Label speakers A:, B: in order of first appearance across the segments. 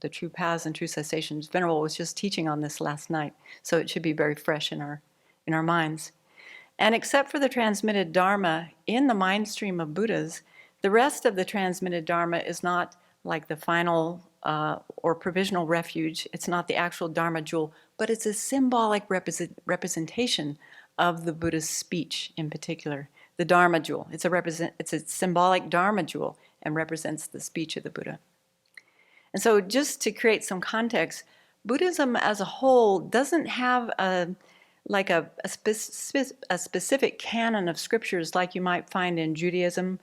A: the true paths and true cessations. Venerable was just teaching on this last night, so it should be very fresh in our minds. And except for the transmitted Dharma in the mind stream of Buddhas, the rest of the transmitted Dharma is not like the final or provisional refuge. It's not the actual Dharma jewel, but it's a symbolic representation of the Buddha's speech in particular, the Dharma jewel. It's a symbolic Dharma jewel and represents the speech of the Buddha. And so just to create some context, Buddhism as a whole doesn't have a specific canon of scriptures like you might find in Judaism.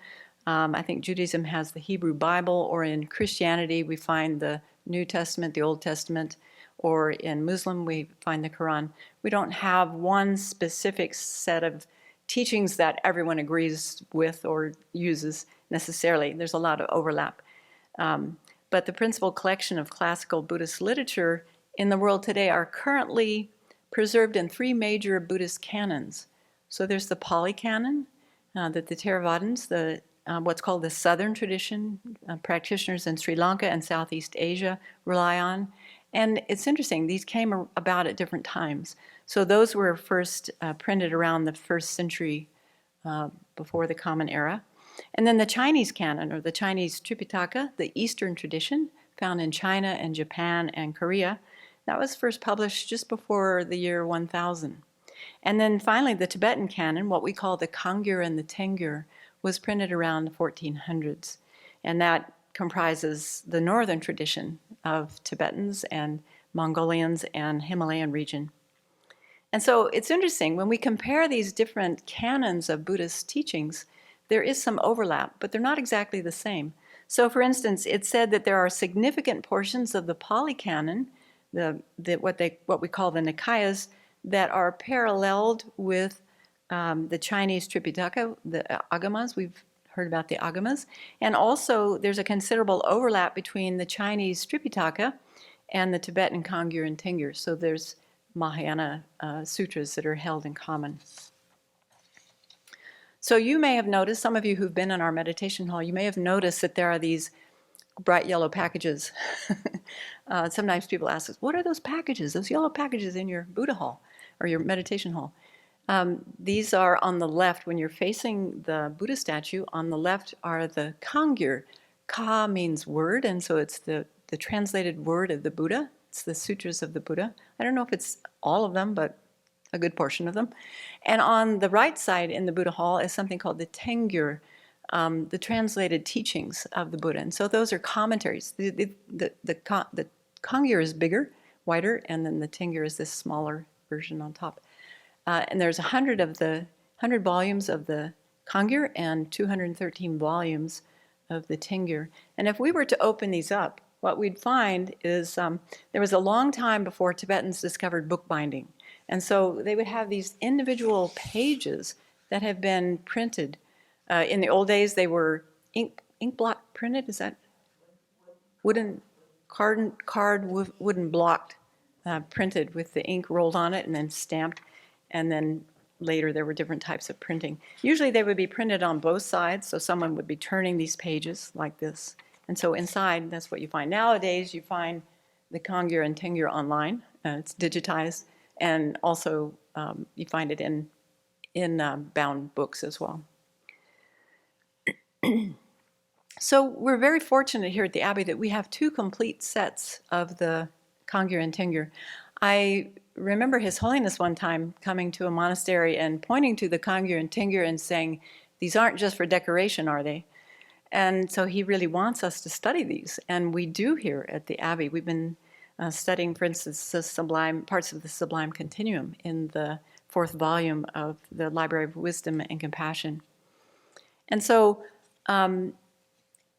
A: I think Judaism has the Hebrew Bible, or in Christianity we find the New Testament, the Old Testament, or in Muslim we find the Quran. We don't have one specific set of teachings that everyone agrees with or uses necessarily. There's a lot of overlap. But the principal collection of classical Buddhist literature in the world today are currently preserved in 3 major Buddhist canons. So there's the Pali Canon that the Theravadins, what's called the Southern tradition, practitioners in Sri Lanka and Southeast Asia rely on. And it's interesting, these came about at different times. So those were first printed around the 1st century before the Common Era. And then the Chinese canon, or the Chinese Tripitaka, the Eastern tradition, found in China and Japan and Korea, that was first published just before the year 1000. And then finally, the Tibetan canon, what we call the Kangyur and the Tengyur, was printed around the 1400s. And that comprises the northern tradition of Tibetans and Mongolians and Himalayan region. And so it's interesting, when we compare these different canons of Buddhist teachings, there is some overlap, but they're not exactly the same. So for instance, it's said that there are significant portions of the Pali Canon, what we call the Nikayas, that are paralleled with the Chinese Tripitaka, the Agamas. We've heard about the Agamas. And also there's a considerable overlap between the Chinese Tripitaka and the Tibetan Kangyur and Tengyur. So there's Mahayana sutras that are held in common. So you may have noticed, some of you who've been in our meditation hall, you may have noticed that there are these bright yellow packages. Sometimes people ask us, what are those packages, those yellow packages in your Buddha hall or your meditation hall? These are on the left. When you're facing the Buddha statue, on the left are the Kangyur. Ka means word, and so it's the translated word of the Buddha. It's the sutras of the Buddha. I don't know if it's all of them, but a good portion of them. And on the right side in the Buddha hall is something called the Tengyur, the translated teachings of the Buddha. And so those are commentaries. The Kangyur is bigger, wider, and then the Tengyur is this smaller version on top. And there's 100 volumes of the Kangyur and 213 volumes of the Tengyur. And if we were to open these up, what we'd find is there was a long time before Tibetans discovered bookbinding. And so they would have these individual pages that have been printed. In the old days, they were ink block printed. Is that wooden wooden block printed with the ink rolled on it and then stamped? And then later there were different types of printing. Usually they would be printed on both sides, so someone would be turning these pages like this. And so inside, that's what you find. Nowadays, you find the Kangyur and Tengyur online. It's digitized. And also you find it in bound books as well. So we're very fortunate here at the Abbey that we have 2 complete sets of the Kangyur and Tengyur. I remember His Holiness one time coming to a monastery and pointing to the Kangyur and Tengyur and saying, these aren't just for decoration, are they? And so he really wants us to study these. And we do here at the Abbey. We've been studying, for instance, the parts of the Sublime Continuum in the 4th volume of the Library of Wisdom and Compassion. And so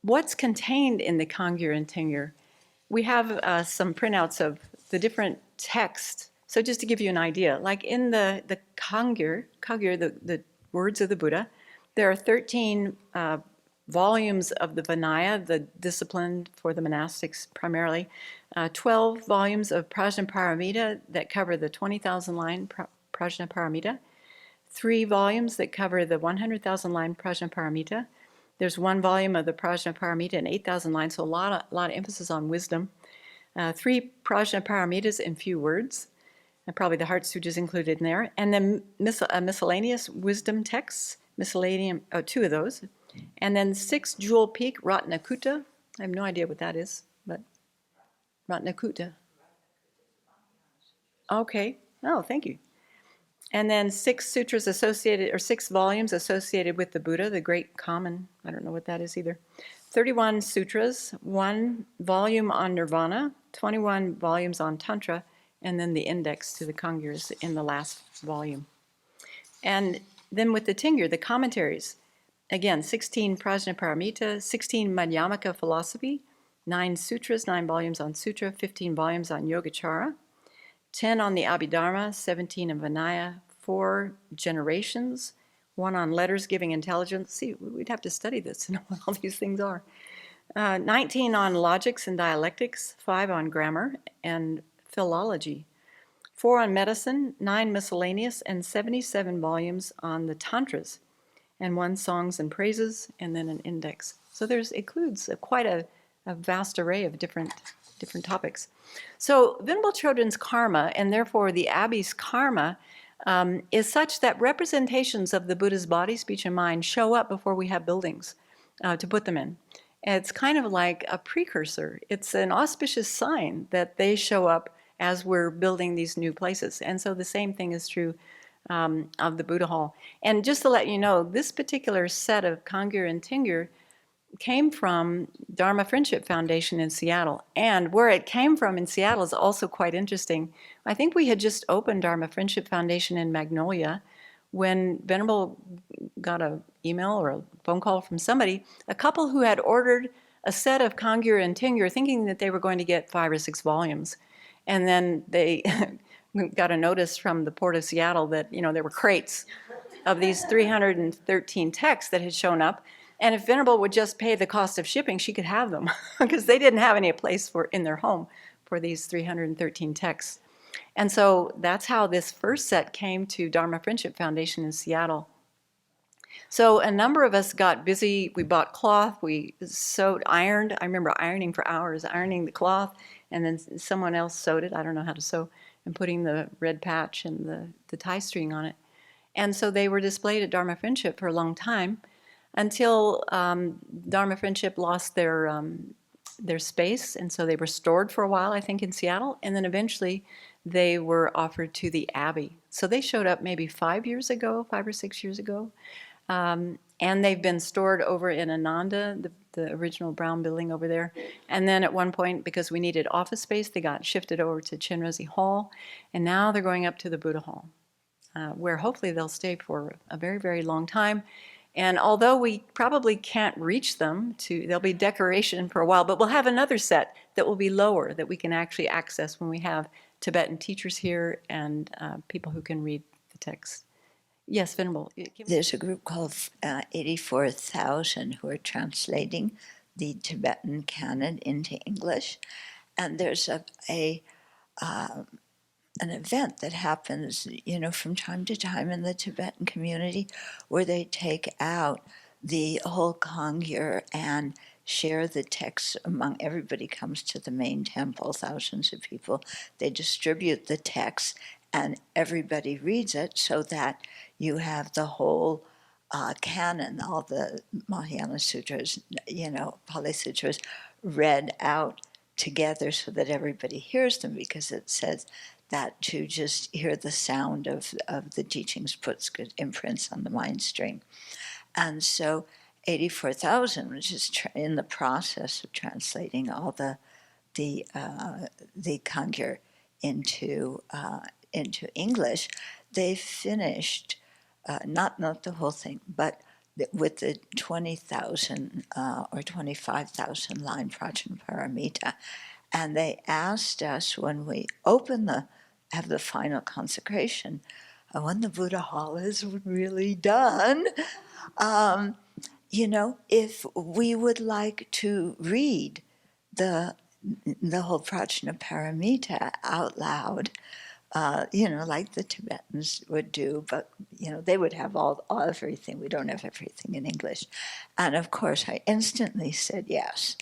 A: what's contained in the Kangyur and Tengyur? We have some printouts of the different texts. So just to give you an idea, like in the Kangyur, the words of the Buddha, there are 13 volumes of the Vinaya, the discipline for the monastics primarily, 12 volumes of Prajnaparamita that cover the 20,000 line Prajnaparamita, 3 volumes that cover the 100,000 line Prajnaparamita. There's 1 volume of the Prajnaparamita and 8,000 lines, so a lot of emphasis on wisdom. 3 Prajnaparamitas in few words, and probably the Heart Sutras included in there, and then miscellaneous wisdom texts, 2 of those, and then 6 jewel peak Ratnakuta. I have no idea what that is, but Ratnakuta. Okay. Oh, thank you. And then 6 sutras associated, or 6 volumes associated with the Buddha, the Great Common. I don't know what that is either. 31 sutras, 1 volume on Nirvana, 21 volumes on Tantra, and then the index to the Kangyurs in the last volume. And then with the Tengyur, the commentaries, again, 16 Prajnaparamita, 16 Madhyamaka philosophy, 9 sutras, 9 volumes on Sutra, 15 volumes on Yogacara, 10 on the Abhidharma, 17 on Vinaya, 4 generations, 1 on letters giving intelligence. See, we'd have to study this to know what all these things are. 19 on logics and dialectics, 5 on grammar and philology, 4 on medicine, 9 miscellaneous, and 77 volumes on the tantras, and 1 songs and praises, and then an index. So it includes quite a vast array of different topics. So Venerable Chodron's karma, and therefore the Abbey's karma, is such that representations of the Buddha's body, speech, and mind show up before we have buildings to put them in. It's kind of like a precursor. It's an auspicious sign that they show up as we're building these new places. And so the same thing is true of the Buddha Hall. And just to let you know, this particular set of Kangyur and Tengyur came from Dharma Friendship Foundation in Seattle. And where it came from in Seattle is also quite interesting. I think we had just opened Dharma Friendship Foundation in Magnolia when Venerable got an email or a phone call from somebody, a couple who had ordered a set of Kangyur and Tengyur thinking that they were going to get 5 or 6 volumes. And then they got a notice from the Port of Seattle that, there were crates of these 313 texts that had shown up. And if Venerable would just pay the cost of shipping, she could have them because they didn't have any place in their home for these 313 texts. And so that's how this first set came to Dharma Friendship Foundation in Seattle. So a number of us got busy. We bought cloth, we ironed. I remember ironing for hours, ironing the cloth, and then someone else sewed it. I don't know how to sew, and putting the red patch and the tie string on it. And so they were displayed at Dharma Friendship for a long time, until Dharma Friendship lost their space, and so they were stored for a while, I think, in Seattle, and then eventually they were offered to the Abbey. So they showed up maybe 5 or 6 years ago, and they've been stored over in Ananda, the original brown building over there. And then at one point, because we needed office space, they got shifted over to Chenrezig Hall, and now they're going up to the Buddha Hall, where hopefully they'll stay for a very, very long time. And although we probably can't reach them, there'll be decoration for a while, but we'll have another set that will be lower that we can actually access when we have Tibetan teachers here and people who can read the text. Yes, Venerable.
B: There's a group called 84,000 who are translating the Tibetan canon into English, and there's an event that happens, from time to time in the Tibetan community where they take out the whole Kangyur and share the texts among everybody. Comes to the main temple, thousands of people. They distribute the text and everybody reads it so that you have the whole canon, all the Mahayana sutras, Pali sutras, read out together so that everybody hears them, because it says that to just hear the sound of the teachings puts good imprints on the mind stream. And so 84,000, which is in the process of translating all the Kangyur into English, they finished, not the whole thing, but with the 20,000 or 25,000 line Prajnaparamita. And they asked us when we have the final consecration, when the Buddha Hall is really done, if we would like to read the whole Prajnaparamita out loud, like the Tibetans would do, but, they would have all everything. We don't have everything in English. And of course, I instantly said yes.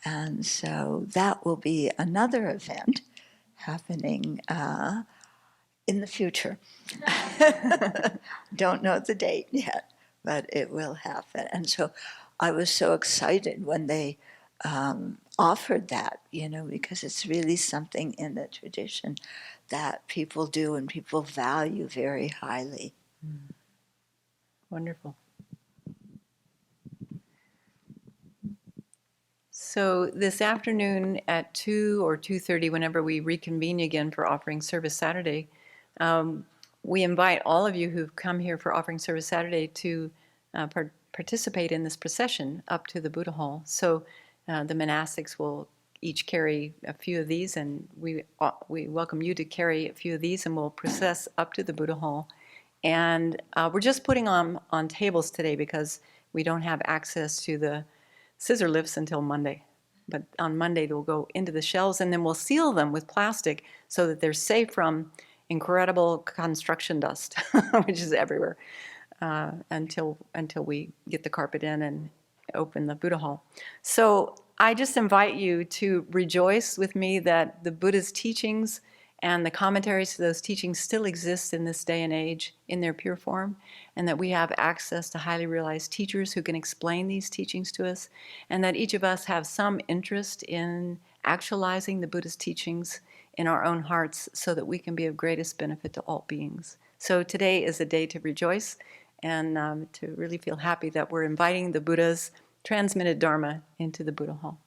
B: And so that will be another event happening in the future. Don't know the date yet, but it will happen. And so I was so excited when they offered that, because it's really something in the tradition that people do and people value very highly.
A: Wonderful. So this afternoon at 2 or 2:30, whenever we reconvene again for Offering Service Saturday, we invite all of you who've come here for Offering Service Saturday to participate in this procession up to the Buddha Hall. So the monastics will each carry a few of these, and we welcome you to carry a few of these, and we'll process up to the Buddha Hall. And we're just putting on tables today because we don't have access to the scissor lifts until Monday. But on Monday, they'll go into the shelves, and then we'll seal them with plastic so that they're safe from incredible construction dust, which is everywhere, until we get the carpet in and open the Buddha Hall. So I just invite you to rejoice with me that the Buddha's teachings and the commentaries to those teachings still exist in this day and age in their pure form, and that we have access to highly realized teachers who can explain these teachings to us, and that each of us have some interest in actualizing the Buddha's teachings in our own hearts so that we can be of greatest benefit to all beings. So today is a day to rejoice and to really feel happy that we're inviting the Buddha's transmitted Dharma into the Buddha Hall.